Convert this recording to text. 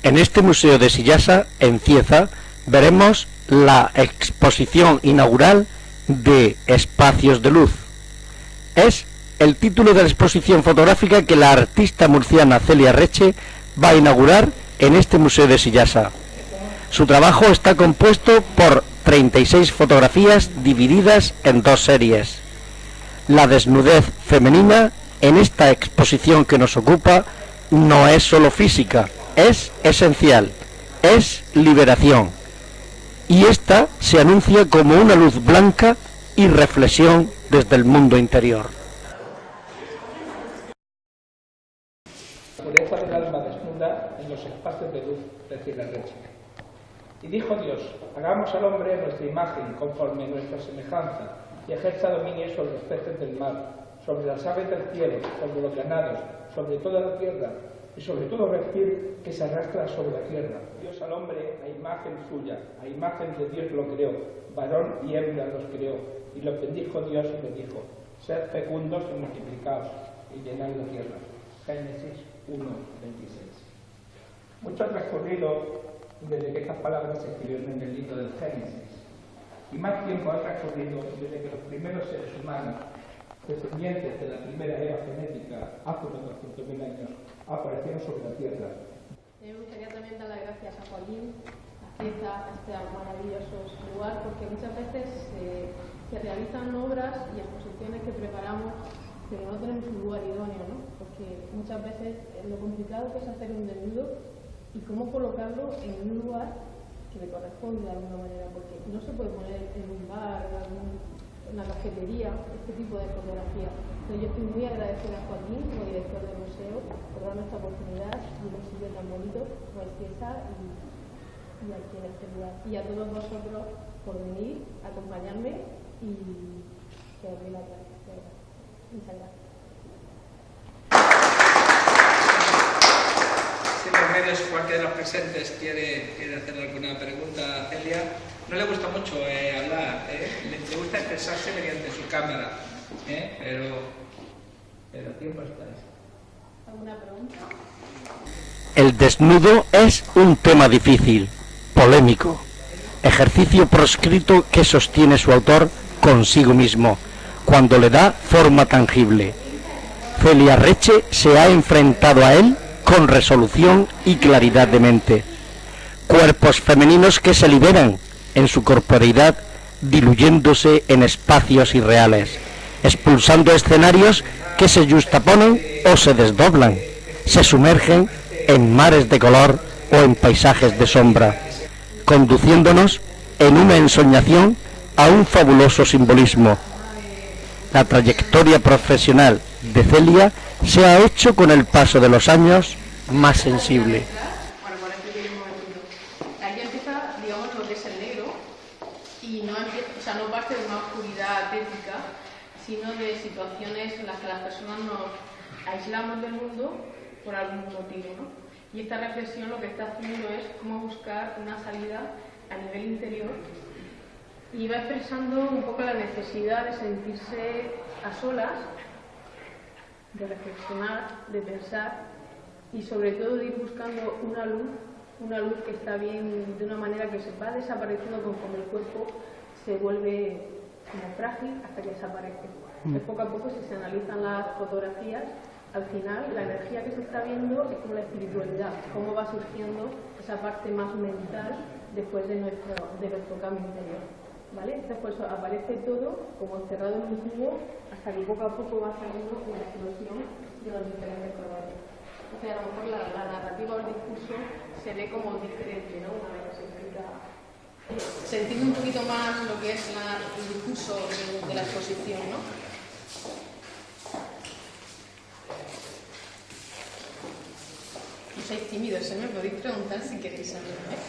En este Museo de Sillasa, en Cieza, veremos la exposición inaugural de Espacios de Luz. Es el título de la exposición fotográfica que la artista murciana Celia Reche va a inaugurar en este Museo de Sillasa. Su trabajo está compuesto por 36 fotografías divididas en 2 series. La desnudez femenina en esta exposición que nos ocupa no es solo física, es esencial, es liberación. Y esta se anuncia como una luz blanca y reflexión desde el mundo interior. La pureza del alma desnuda en los espacios de luz de Celia Reche. Y dijo Dios, hagamos al hombre en nuestra imagen, conforme a nuestra semejanza, y ejerza dominio sobre los peces del mar, sobre las aves del cielo, sobre los ganados, sobre toda la tierra, y sobre todo reptil que se arrastra sobre la tierra. Dios al hombre a imagen suya, a imagen de Dios lo creó, varón y hembra los creó, y los bendijo Dios y les dijo, sed fecundos y multiplicaos, y llenad la tierra. Génesis 1:26. Mucho ha transcurrido desde que estas palabras se escribieron en el libro del Génesis, y más tiempo ha transcurrido desde que los primeros seres humanos, descendientes de la primera era genética, hace unos 200.000 años, aparecieron sobre la tierra. Me gustaría también dar las gracias a Joaquín, a Cieza, a este maravilloso lugar, porque muchas veces se realizan obras y exposiciones que preparamos, pero no tenemos un lugar idóneo, ¿no? Porque muchas veces lo complicado que es hacer un desnudo y cómo colocarlo en un lugar que le corresponde de alguna manera, porque no se puede poner en un bar, en una cafetería, este tipo de fotografía. Entonces yo estoy muy agradecida a Joaquín, como director del museo, por darme esta oportunidad y un sitio tan bonito como es Cieza y aquí en este lugar. Y a todos vosotros por venir, acompañarme y que os doy la gracia. Muchas gracias. Si por medios cualquiera de los presentes quiere hacerle alguna pregunta a Celia, no le gusta mucho hablar, le gusta expresarse mediante su cámara, pero tiempo estáis. ¿Alguna pregunta? El desnudo es un tema difícil, polémico, ejercicio proscrito que sostiene su autor consigo mismo, cuando le da forma tangible. Celia Reche se ha enfrentado a él con resolución y claridad de mente. Cuerpos femeninos que se liberan en su corporeidad, diluyéndose en espacios irreales, expulsando escenarios que se yuxtaponen o se desdoblan, se sumergen en mares de color o en paisajes de sombra, conduciéndonos en una ensoñación a un fabuloso simbolismo. La trayectoria profesional de Celia se ha hecho con el paso de los años más sensible. Bueno, por aquí tiene un momentito. Aquí empieza, digamos, lo que es el negro y no empieza, o sea, no parte de una oscuridad tétrica, sino de situaciones en las que las personas nos aislamos del mundo por algún motivo, ¿no? Y esta reflexión lo que está haciendo es cómo buscar una salida a nivel interior y va expresando un poco la necesidad de sentirse a solas, de reflexionar, de pensar y sobre todo de ir buscando una luz que está bien de una manera que se va desapareciendo conforme el cuerpo se vuelve como frágil hasta que desaparece. Poco a poco, si se analizan las fotografías, al final la energía que se está viendo es como la espiritualidad, cómo va surgiendo esa parte más mental después de nuestro cambio interior, ¿vale? Después aparece todo como encerrado en un cubo hasta que poco a poco va saliendo una explosión de los diferentes colores. O sea, a lo mejor la narrativa o el discurso se ve como diferente, ¿no? Una vez que se explica, sentir un poquito más lo que es el discurso de la exposición, ¿no? No seáis tímidos, me podéis preguntar si queréis saber, ¿eh?